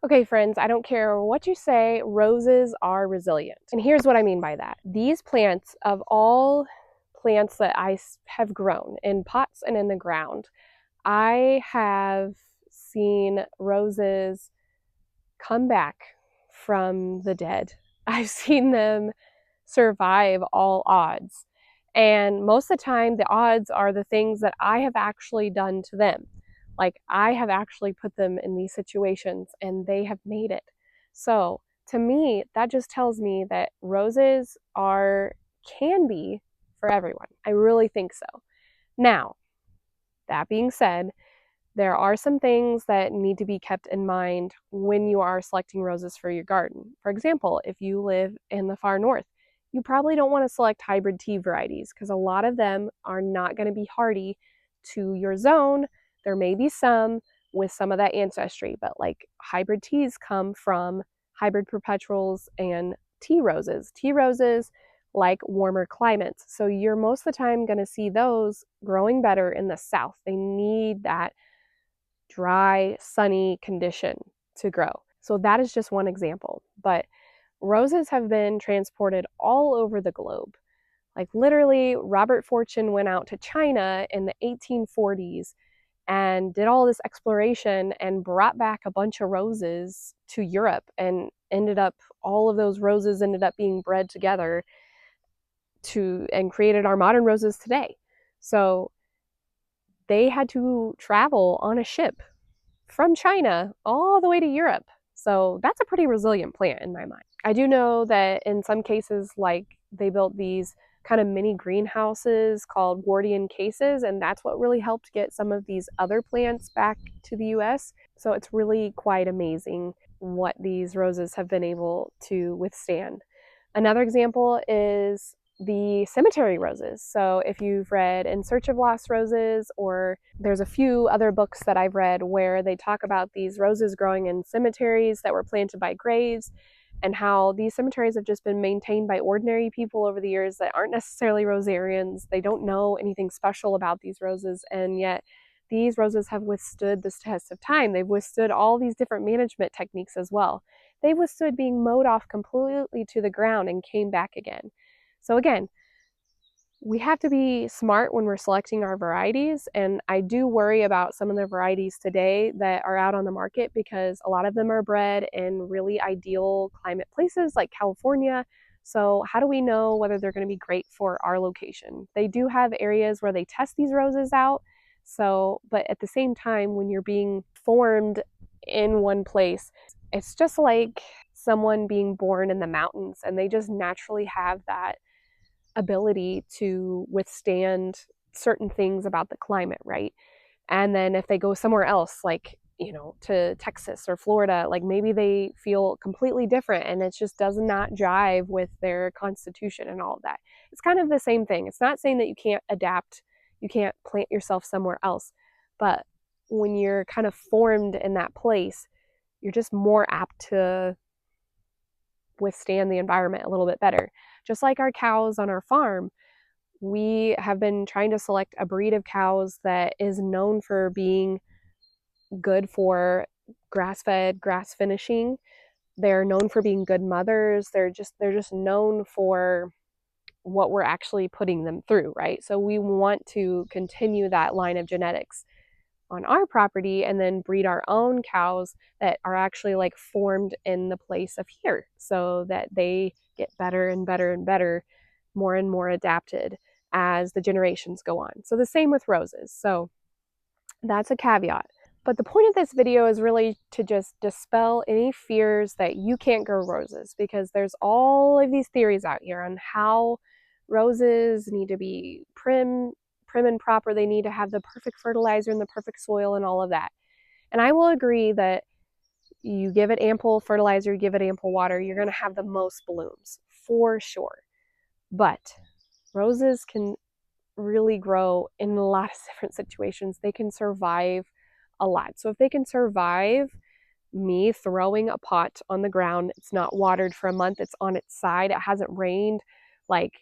Okay, friends, I don't care what you say, roses are resilient. And here's what I mean by that. These plants, of all plants that I have grown in pots and in the ground, I have seen roses come back from the dead. I've seen them survive all odds. And most of the time, the odds are the things that I have actually done to them. Like, I have actually put them in these situations and they have made it. So, to me, that just tells me that roses can be for everyone. I really think so. Now, that being said, there are some things that need to be kept in mind when you are selecting roses for your garden. For example, if you live in the far north, you probably don't want to select hybrid tea varieties because a lot of them are not going to be hardy to your zone. There may be some with some of that ancestry, but like hybrid teas come from hybrid perpetuals and tea roses. Tea roses like warmer climates. So you're most of the time going to see those growing better in the south. They need that dry, sunny condition to grow. So that is just one example. But roses have been transported all over the globe. Like literally, Robert Fortune went out to China in the 1840s and did all this exploration and brought back a bunch of roses to Europe, and all of those roses ended up being bred together and created our modern roses today. So they had to travel on a ship from China all the way to Europe. So that's a pretty resilient plant in my mind. I do know that in some cases, like they built these kind of mini greenhouses called Wardian cases, and that's what really helped get some of these other plants back to the US. So it's really quite amazing what these roses have been able to withstand. Another example is the cemetery roses. So if you've read In Search of Lost Roses, or there's a few other books that I've read where they talk about these roses growing in cemeteries that were planted by graves, and how these cemeteries have just been maintained by ordinary people over the years that aren't necessarily rosarians. They don't know anything special about these roses, and yet these roses have withstood this test of time. They've withstood all these different management techniques as well. They withstood being mowed off completely to the ground and came back again. So again, we have to be smart when we're selecting our varieties, and I do worry about some of the varieties today that are out on the market because a lot of them are bred in really ideal climate places like California. So how do we know whether they're going to be great for our location? They do have areas where they test these roses out. So, but at the same time, when you're being formed in one place, it's just like someone being born in the mountains and they just naturally have that ability to withstand certain things about the climate, right? And then if they go somewhere else, like, to Texas or Florida, like maybe they feel completely different and it just does not jive with their constitution and all of that. It's kind of the same thing. It's not saying that you can't adapt, you can't plant yourself somewhere else, but when you're kind of formed in that place, you're just more apt to withstand the environment a little bit better. Just like our cows on our farm, we have been trying to select a breed of cows that is known for being good for grass-fed, grass finishing. They're known for being good mothers. They're just known for what we're actually putting them through, right? So we want to continue that line of genetics on our property and then breed our own cows that are actually like formed in the place of here so that they get better and better and better, more and more adapted as the generations go on. So the same with roses. So that's a caveat. But the point of this video is really to just dispel any fears that you can't grow roses, because there's all of these theories out here on how roses need to be prim and proper. They need to have the perfect fertilizer and the perfect soil and all of that. And I will agree that you give it ample fertilizer, you give it ample water, you're going to have the most blooms for sure. But roses can really grow in a lot of different situations. They can survive a lot. So if they can survive me throwing a pot on the ground, it's not watered for a month, it's on its side, it hasn't rained, like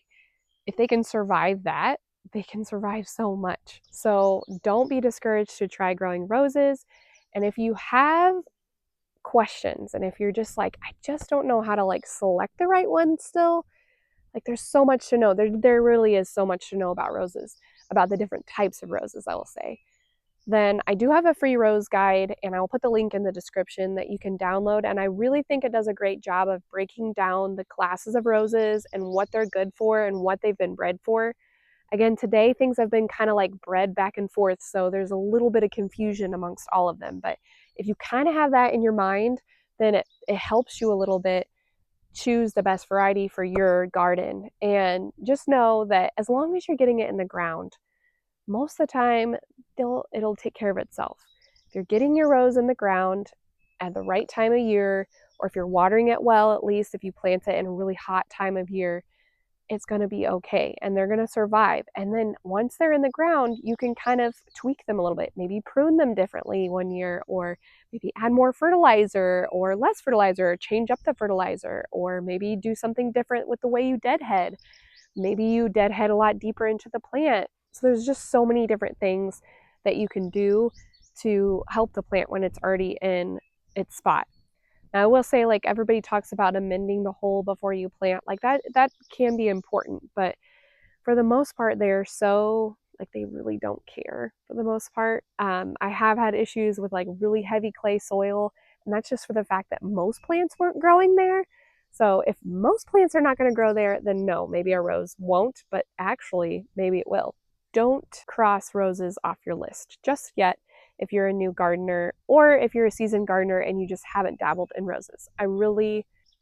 if they can survive that, they can survive so much. So don't be discouraged to try growing roses. And if you have questions, and if you're just like, I just don't know how to like select the right one still, like there's so much to know. There really is so much to know about roses, about the different types of roses, I will say. Then I do have a free rose guide, and I'll put the link in the description that you can download. And I really think it does a great job of breaking down the classes of roses and what they're good for and what they've been bred for. Again, today things have been kind of like bred back and forth, so there's a little bit of confusion amongst all of them. But if you kind of have that in your mind, then it helps you a little bit choose the best variety for your garden. And just know that as long as you're getting it in the ground, most of the time it'll take care of itself. If you're getting your rose in the ground at the right time of year, or if you're watering it well, at least if you plant it in a really hot time of year, it's going to be okay and they're going to survive. And then once they're in the ground, you can kind of tweak them a little bit, maybe prune them differently one year, or maybe add more fertilizer or less fertilizer, or change up the fertilizer, or maybe do something different with the way you deadhead. Maybe you deadhead a lot deeper into the plant. So there's just so many different things that you can do to help the plant when it's already in its spot. Now, I will say, like, everybody talks about amending the hole before you plant. Like, that can be important, but for the most part, they're so, like, they really don't care for the most part. I have had issues with, like, really heavy clay soil, and that's just for the fact that most plants weren't growing there. So if most plants are not going to grow there, then no, maybe a rose won't, but actually, maybe it will. Don't cross roses off your list just yet if you're a new gardener, or if you're a seasoned gardener and you just haven't dabbled in roses. I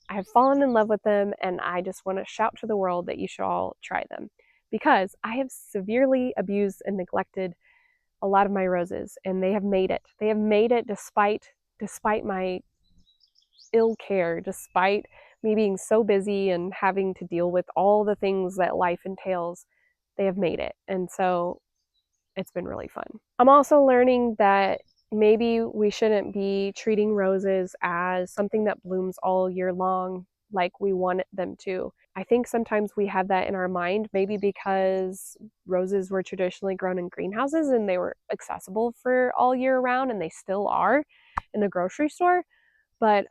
have fallen in love with them, and I just want to shout to the world that you should all try them, because I have severely abused and neglected a lot of my roses, and they have made it. They have made it despite my ill care, despite me being so busy and having to deal with all the things that life entails. They have made it. And so it's been really fun. I'm also learning that maybe we shouldn't be treating roses as something that blooms all year long like we want them to. I think sometimes we have that in our mind, maybe because roses were traditionally grown in greenhouses and they were accessible for all year round, and they still are in the grocery store. But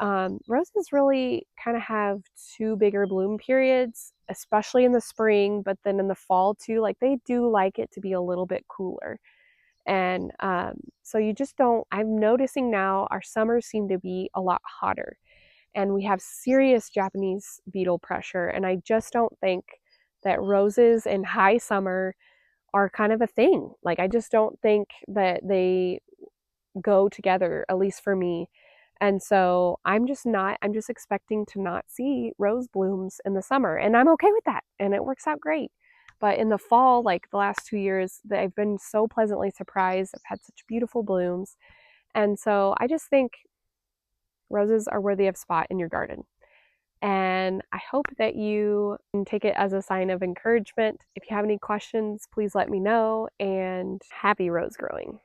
roses really kind of have two bigger bloom periods, especially in the spring, but then in the fall too. Like, they do like it to be a little bit cooler. And so you just don't, I'm noticing now our summers seem to be a lot hotter, and we have serious Japanese beetle pressure. And I just don't think that roses in high summer are kind of a thing. Like, I just don't think that they go together, at least for me. And so I'm just expecting to not see rose blooms in the summer. And I'm okay with that. And it works out great. But in the fall, like the last 2 years, I've been so pleasantly surprised. I've had such beautiful blooms. And so I just think roses are worthy of a spot in your garden. And I hope that you can take it as a sign of encouragement. If you have any questions, please let me know. And happy rose growing.